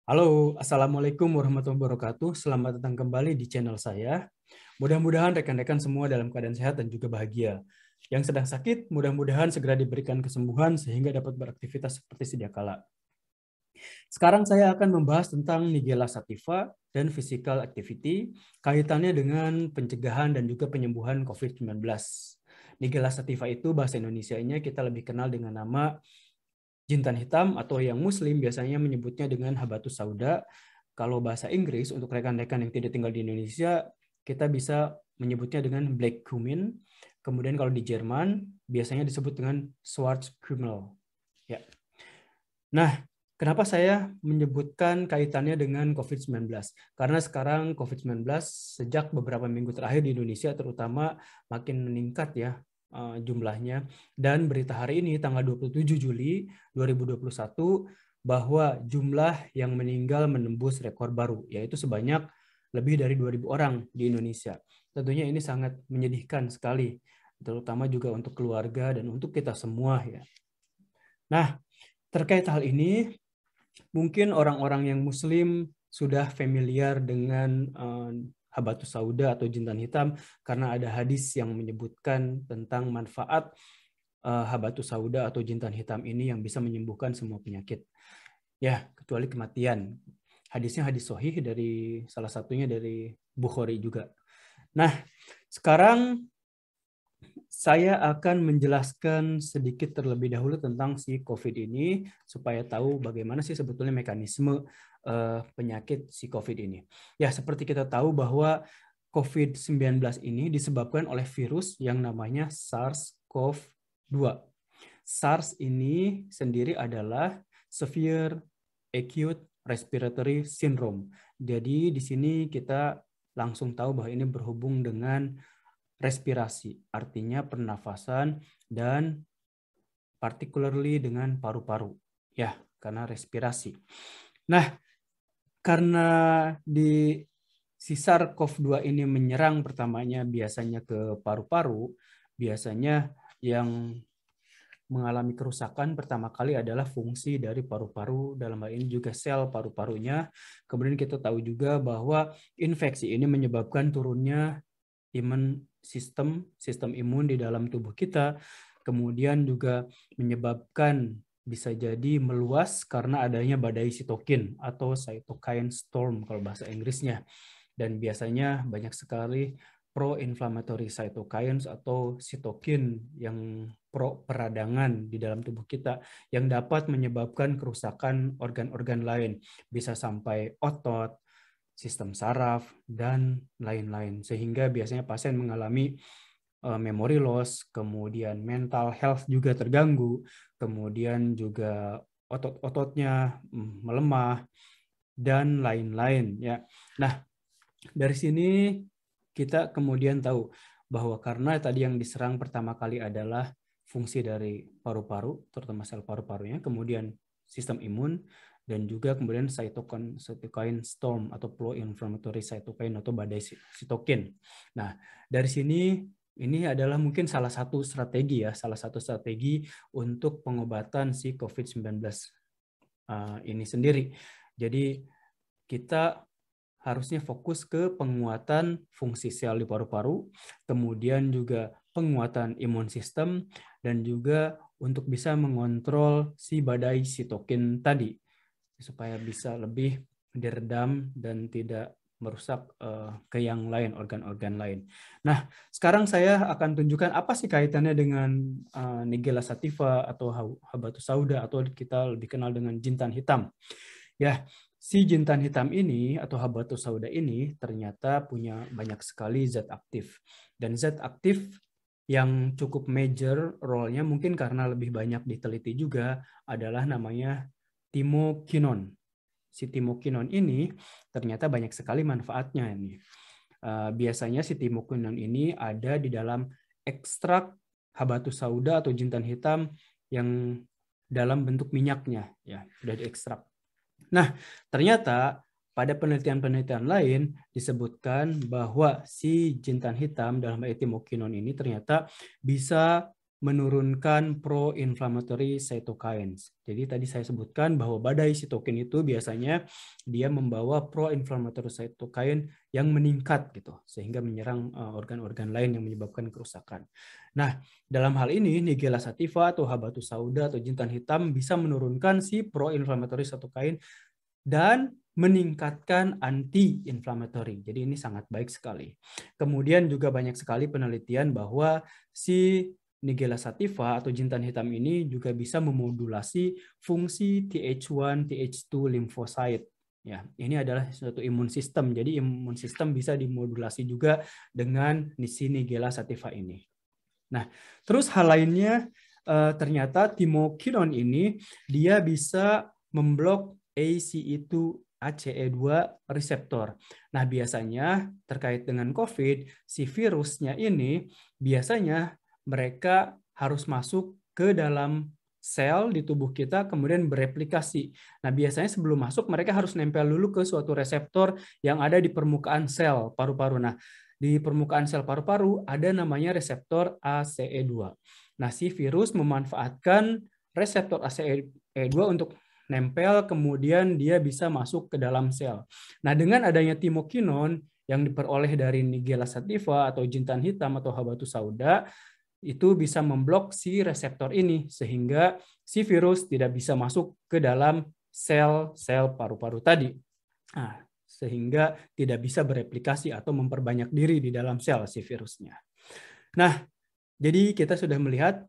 Halo, Assalamualaikum warahmatullahi wabarakatuh. Selamat datang kembali di channel saya. Mudah-mudahan rekan-rekan semua dalam keadaan sehat dan juga bahagia. Yang sedang sakit, mudah-mudahan segera diberikan kesembuhan sehingga dapat beraktivitas seperti sedia kala. Sekarang saya akan membahas tentang Nigella sativa dan physical activity, kaitannya dengan pencegahan dan juga penyembuhan COVID-19. Nigella sativa itu bahasa Indonesianya kita lebih kenal dengan nama jintan hitam atau yang muslim biasanya menyebutnya dengan habatus sauda. Kalau bahasa Inggris untuk rekan-rekan yang tidak tinggal di Indonesia, kita bisa menyebutnya dengan black cumin. Kemudian kalau di Jerman biasanya disebut dengan Schwarzkümmel. Ya. Nah, kenapa saya menyebutkan kaitannya dengan COVID-19? Karena sekarang COVID-19 sejak beberapa minggu terakhir di Indonesia terutama makin meningkat ya jumlahnya. Dan berita hari ini tanggal 27 Juli 2021 bahwa jumlah yang meninggal menembus rekor baru, yaitu sebanyak lebih dari 2.000 orang di Indonesia. Tentunya ini sangat menyedihkan sekali, terutama juga untuk keluarga dan untuk kita semua ya. Nah, terkait hal ini, mungkin orang-orang yang Muslim sudah familiar dengan habatus sauda atau jintan hitam karena ada hadis yang menyebutkan tentang manfaat habatus sauda atau jintan hitam ini yang bisa menyembuhkan semua penyakit. Ya, kecuali kematian. Hadisnya hadis sahih dari salah satunya dari Bukhari juga. Nah, sekarang saya akan menjelaskan sedikit terlebih dahulu tentang si COVID ini supaya tahu bagaimana sih sebetulnya mekanisme penyakit si COVID ini. Ya, seperti kita tahu bahwa COVID-19 ini disebabkan oleh virus yang namanya SARS-CoV-2. SARS ini sendiri adalah Severe Acute Respiratory Syndrome. Jadi di sini kita langsung tahu bahwa ini berhubung dengan respirasi, artinya pernafasan dan particularly dengan paru-paru. Ya, karena respirasi. Nah, karena di SARS-CoV-2 ini menyerang pertamanya biasanya ke paru-paru, biasanya yang mengalami kerusakan pertama kali adalah fungsi dari paru-paru, dalam hal ini juga sel paru-parunya. Kemudian kita tahu juga bahwa infeksi ini menyebabkan turunnya sistem imun di dalam tubuh kita, kemudian juga menyebabkan bisa jadi meluas karena adanya badai sitokin atau cytokine storm kalau bahasa Inggrisnya. Dan biasanya banyak sekali pro-inflammatory cytokines atau sitokin yang pro peradangan di dalam tubuh kita yang dapat menyebabkan kerusakan organ-organ lain, bisa sampai otot, sistem saraf, dan lain-lain. Sehingga biasanya pasien mengalami memory loss, kemudian mental health juga terganggu, kemudian juga otot-ototnya melemah, dan lain-lain. Ya. Nah, dari sini kita kemudian tahu bahwa karena tadi yang diserang pertama kali adalah fungsi dari paru-paru, terutama sel paru-parunya, kemudian sistem imun, dan juga kemudian cytokine storm atau pro-inflammatory cytokine atau badai sitokin. Nah, dari sini ini adalah mungkin salah satu strategi untuk pengobatan si COVID-19 ini sendiri. Jadi kita harusnya fokus ke penguatan fungsi sel di paru-paru, kemudian juga penguatan imun sistem, dan juga untuk bisa mengontrol si badai sitokin tadi, supaya bisa lebih diredam dan tidak merusak ke yang lain, organ-organ lain. Nah, sekarang saya akan tunjukkan apa sih kaitannya dengan Nigella sativa atau habatus sauda atau kita lebih kenal dengan jintan hitam. Ya, si jintan hitam ini atau habatus sauda ini ternyata punya banyak sekali zat aktif. Dan zat aktif yang cukup major role-nya mungkin karena lebih banyak diteliti juga adalah namanya timokinon. Si timokinon ini ternyata banyak sekali manfaatnya ini. Biasanya si timokinon ini ada di dalam ekstrak habatus sauda atau jintan hitam yang dalam bentuk minyaknya, ya sudah diekstrak. Nah, ternyata pada penelitian-penelitian lain disebutkan bahwa si jintan hitam dalam etimokinon ini ternyata bisa menurunkan pro-inflammatory cytokines. Jadi tadi saya sebutkan bahwa badai sitokin itu biasanya dia membawa pro-inflammatory cytokine yang meningkat gitu, sehingga menyerang organ-organ lain yang menyebabkan kerusakan. Nah, dalam hal ini Nigella sativa atau habatus sauda atau jintan hitam bisa menurunkan si pro-inflammatory cytokine dan meningkatkan anti-inflammatory. Jadi ini sangat baik sekali. Kemudian juga banyak sekali penelitian bahwa si Nigella sativa atau jintan hitam ini juga bisa memodulasi fungsi Th1, Th2 limfosit. Ya, ini adalah suatu imun sistem. Jadi imun sistem bisa dimodulasi juga dengan si Nigella sativa ini. Nah, terus hal lainnya ternyata timokinon ini dia bisa memblok ACE2 reseptor. Nah, biasanya terkait dengan COVID, si virusnya ini biasanya mereka harus masuk ke dalam sel di tubuh kita kemudian bereplikasi. Nah, biasanya sebelum masuk mereka harus nempel dulu ke suatu reseptor yang ada di permukaan sel paru-paru. Nah, di permukaan sel paru-paru ada namanya reseptor ACE2. Nah, si virus memanfaatkan reseptor ACE2 untuk nempel, kemudian dia bisa masuk ke dalam sel. Nah, dengan adanya timokinon yang diperoleh dari Nigella sativa atau jintan hitam atau habatus sauda, itu bisa memblok si reseptor ini sehingga si virus tidak bisa masuk ke dalam sel-sel paru-paru tadi. Nah, sehingga tidak bisa bereplikasi atau memperbanyak diri di dalam sel si virusnya. Nah, jadi kita sudah melihat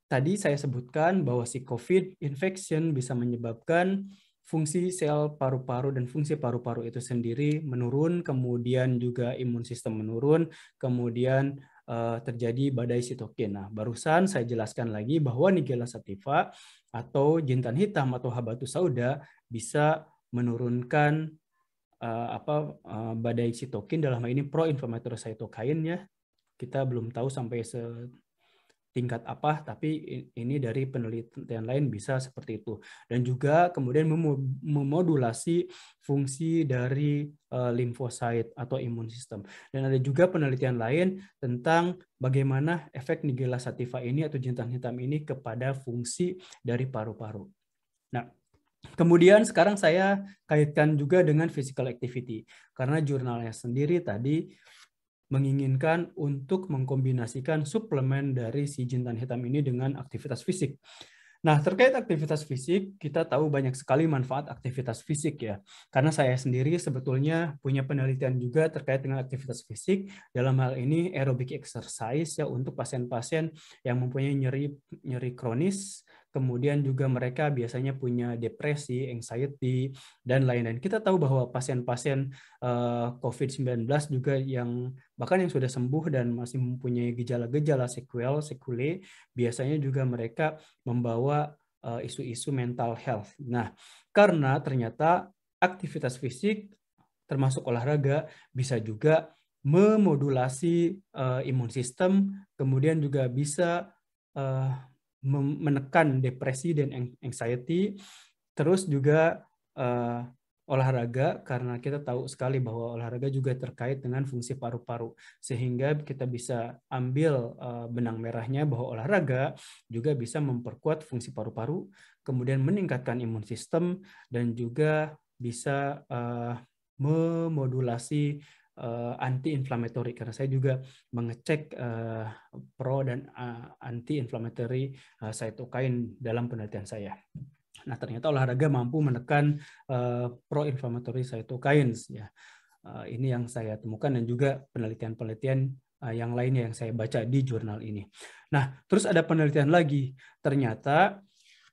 tadi saya sebutkan bahwa si COVID infection bisa menyebabkan fungsi sel paru-paru dan fungsi paru-paru itu sendiri menurun, kemudian juga imun sistem menurun, kemudian terjadi badai sitokin. Nah, barusan saya jelaskan lagi bahwa Nigella sativa atau jintan hitam atau habatus sauda bisa menurunkan badai sitokin, dalam hal ini pro-inflammatory cytokine ya. Kita belum tahu sampai tingkat apa, tapi ini dari penelitian lain bisa seperti itu. Dan juga kemudian memodulasi fungsi dari limfosit atau imun sistem. Dan ada juga penelitian lain tentang bagaimana efek Nigella sativa ini atau jintan hitam ini kepada fungsi dari paru-paru. Nah, kemudian sekarang saya kaitkan juga dengan physical activity. Karena jurnalnya sendiri tadi menginginkan untuk mengkombinasikan suplemen dari si jintan hitam ini dengan aktivitas fisik. Nah, terkait aktivitas fisik, kita tahu banyak sekali manfaat aktivitas fisik ya. Karena saya sendiri sebetulnya punya penelitian juga terkait dengan aktivitas fisik, dalam hal ini aerobic exercise ya untuk pasien-pasien yang mempunyai nyeri kronis, kemudian juga mereka biasanya punya depresi, anxiety, dan lain-lain. Kita tahu bahwa pasien-pasien COVID-19 juga yang bahkan yang sudah sembuh dan masih mempunyai gejala-gejala sekule, biasanya juga mereka membawa isu-isu mental health. Nah, karena ternyata aktivitas fisik termasuk olahraga bisa juga memodulasi imun sistem, kemudian juga bisa menekan depresi dan anxiety, terus juga olahraga, karena kita tahu sekali bahwa olahraga juga terkait dengan fungsi paru-paru, sehingga kita bisa ambil benang merahnya bahwa olahraga juga bisa memperkuat fungsi paru-paru, kemudian meningkatkan imun sistem, dan juga bisa memodulasi anti-inflammatory, karena saya juga mengecek pro dan anti-inflammatory cytokine dalam penelitian saya. Nah, ternyata olahraga mampu menekan pro-inflammatory cytokines ya. Ini yang saya temukan dan juga penelitian-penelitian yang lainnya yang saya baca di jurnal ini. Nah, terus ada penelitian lagi. Ternyata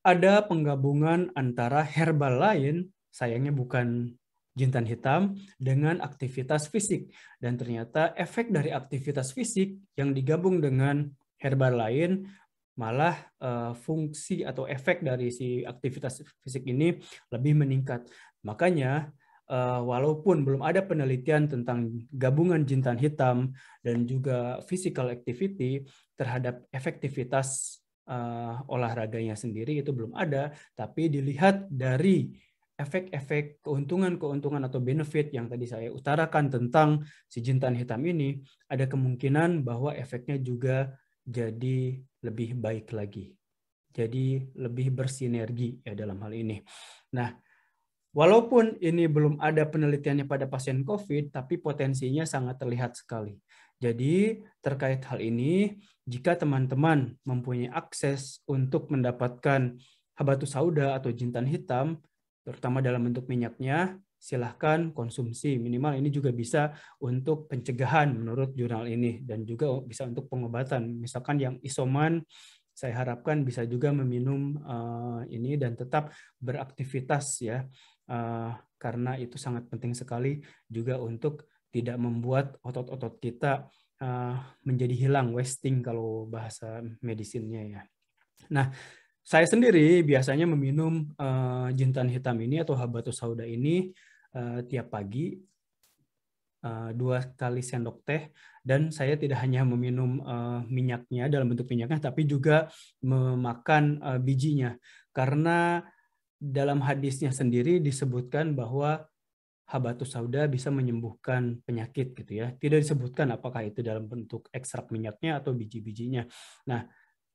ada penggabungan antara herbal lain, sayangnya bukan jintan hitam, dengan aktivitas fisik. Dan ternyata efek dari aktivitas fisik yang digabung dengan herbal lain malah fungsi atau efek dari si aktivitas fisik ini lebih meningkat. Makanya walaupun belum ada penelitian tentang gabungan jintan hitam dan juga physical activity terhadap efektivitas olahraganya sendiri itu belum ada, tapi dilihat dari efek-efek keuntungan-keuntungan atau benefit yang tadi saya utarakan tentang si jintan hitam ini, ada kemungkinan bahwa efeknya juga jadi lebih baik lagi. Jadi lebih bersinergi ya dalam hal ini. Nah, walaupun ini belum ada penelitiannya pada pasien COVID, tapi potensinya sangat terlihat sekali. Jadi terkait hal ini, jika teman-teman mempunyai akses untuk mendapatkan habatus sauda atau jintan hitam, terutama dalam bentuk minyaknya, silahkan konsumsi. Minimal ini juga bisa untuk pencegahan menurut jurnal ini, dan juga bisa untuk pengobatan. Misalkan yang isoman, saya harapkan bisa juga meminum ini dan tetap beraktivitas ya, karena itu sangat penting sekali juga untuk tidak membuat otot-otot kita menjadi hilang, wasting kalau bahasa medisinnya ya. Nah, saya sendiri biasanya meminum jintan hitam ini atau habatus sauda ini tiap pagi 2 kali sendok teh, dan saya tidak hanya meminum minyaknya dalam bentuk minyaknya, tapi juga memakan bijinya, karena dalam hadisnya sendiri disebutkan bahwa habatus sauda bisa menyembuhkan penyakit gitu ya. Tidak disebutkan apakah itu dalam bentuk ekstrak minyaknya atau biji-bijinya. Nah,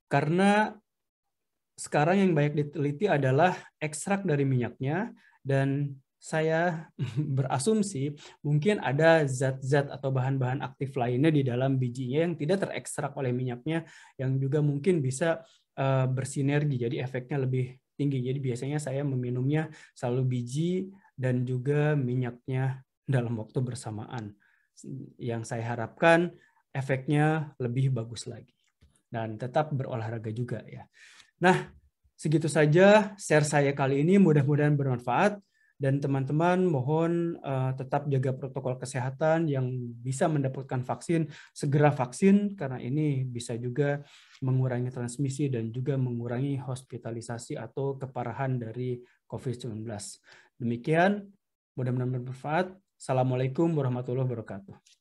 karena sekarang yang banyak diteliti adalah ekstrak dari minyaknya, dan saya berasumsi mungkin ada zat-zat atau bahan-bahan aktif lainnya di dalam bijinya yang tidak terekstrak oleh minyaknya, yang juga mungkin bisa bersinergi, jadi efeknya lebih tinggi. Jadi biasanya saya meminumnya selalu biji dan juga minyaknya dalam waktu bersamaan. Yang saya harapkan efeknya lebih bagus lagi. Dan tetap berolahraga juga ya. Nah, segitu saja share saya kali ini, mudah-mudahan bermanfaat, dan teman-teman mohon tetap jaga protokol kesehatan. Yang bisa mendapatkan vaksin, segera vaksin, karena ini bisa juga mengurangi transmisi dan juga mengurangi hospitalisasi atau keparahan dari COVID-19. Demikian, mudah-mudahan bermanfaat. Assalamualaikum warahmatullahi wabarakatuh.